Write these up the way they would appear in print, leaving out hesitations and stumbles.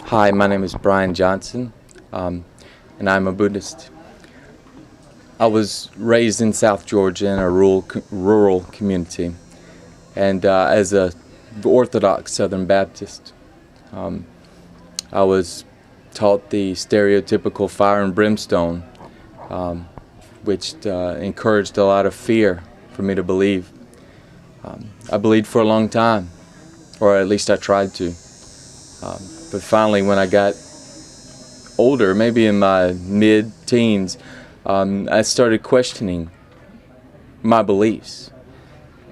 Hi, my name is Brian Johnson, and I'm a Buddhist. I was raised in South Georgia in a rural community, and as a Orthodox Southern Baptist, I was taught the stereotypical fire and brimstone, which encouraged a lot of fear for me to believe. I believed for a long time, or at least I tried to. But finally, when I got older, maybe in my mid-teens, I started questioning my beliefs.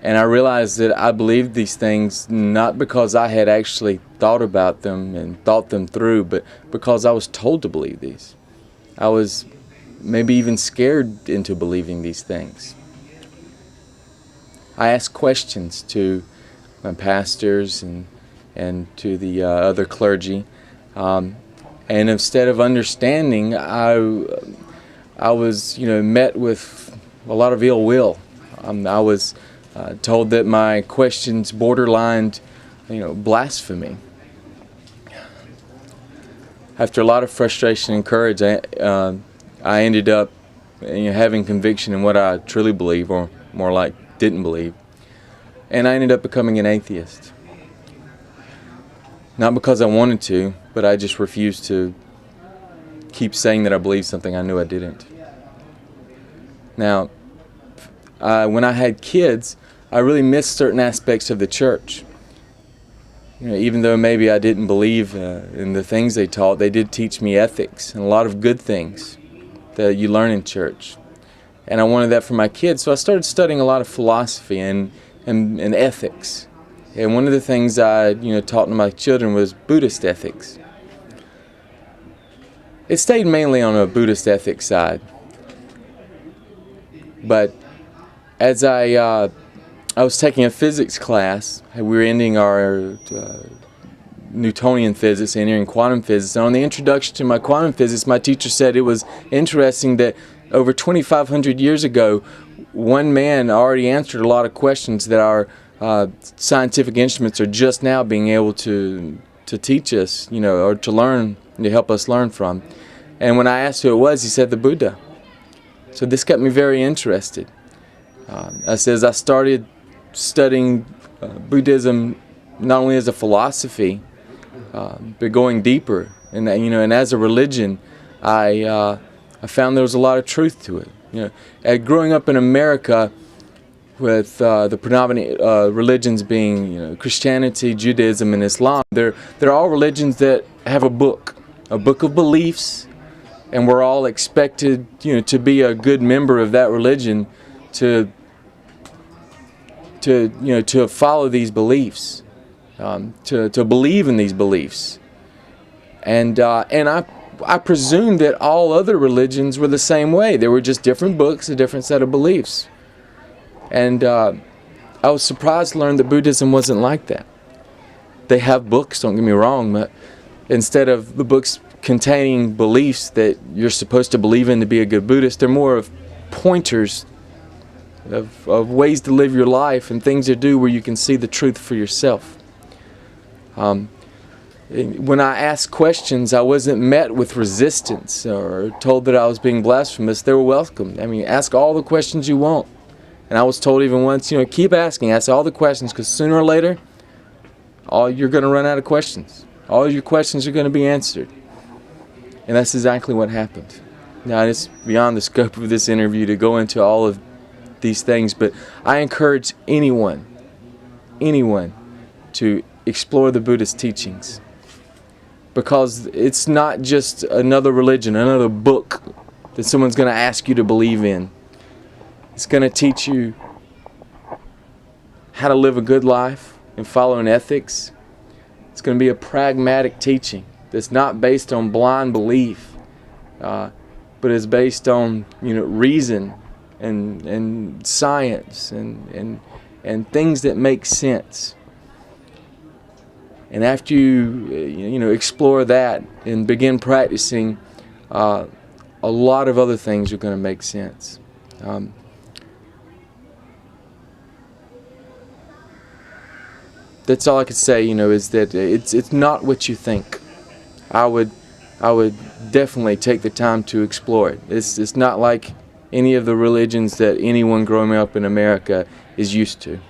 And I realized that I believed these things not because I had actually thought about them and thought them through, but because I was told to believe these. I was maybe even scared into believing these things. I asked questions to my pastors and to the other clergy, and instead of understanding, I was met with a lot of ill will. I was told that my questions borderlined blasphemy. After a lot of frustration and courage, I ended up having conviction in what I truly believe, or more like didn't believe, and I ended up becoming an atheist. Not because I wanted to, but I just refused to keep saying that I believed something I knew I didn't. Now, when I had kids, I really missed certain aspects of the church. Even though maybe I didn't believe in the things they taught, they did teach me ethics and a lot of good things that you learn in church. And I wanted that for my kids, so I started studying a lot of philosophy and ethics. And one of the things I taught to my children was Buddhist ethics. It stayed mainly on a Buddhist ethics side. But as I was taking a physics class, we were ending our Newtonian physics, entering quantum physics. And on the introduction to my quantum physics, my teacher said it was interesting that over 2,500 years ago, one man already answered a lot of questions that our scientific instruments are just now being able to teach us, or to learn, to help us learn from. And when I asked who it was, he said the Buddha. So this got me very interested. I started studying Buddhism not only as a philosophy, but going deeper. And as a religion, I found there was a lot of truth to it. Growing up in America, with the predominant religions being Christianity, Judaism, and Islam, they're all religions that have a book of beliefs, and we're all expected to be a good member of that religion to follow these beliefs, to believe in these beliefs, and I presumed that all other religions were the same way. They were just different books, a different set of beliefs. And I was surprised to learn that Buddhism wasn't like that. They have books, don't get me wrong, but instead of the books containing beliefs that you're supposed to believe in to be a good Buddhist, they're more of pointers of ways to live your life and things to do where you can see the truth for yourself. When I asked questions, I wasn't met with resistance or told that I was being blasphemous. They were welcomed. Ask all the questions you want. And I was told even once, keep asking, ask all the questions, because sooner or later, you're going to run out of questions. All your questions are going to be answered. And that's exactly what happened. Now, it's beyond the scope of this interview to go into all of these things, but I encourage anyone to explore the Buddhist teachings. Because it's not just another religion, another book that someone's going to ask you to believe in. It's going to teach you how to live a good life and follow an ethics. It's going to be a pragmatic teaching that's not based on blind belief, but is based on reason and science and things that make sense. And after you explore that and begin practicing, a lot of other things are going to make sense. that's all I could say. Is that it's not what you think. I would definitely take the time to explore it. It's not like any of the religions that anyone growing up in America is used to.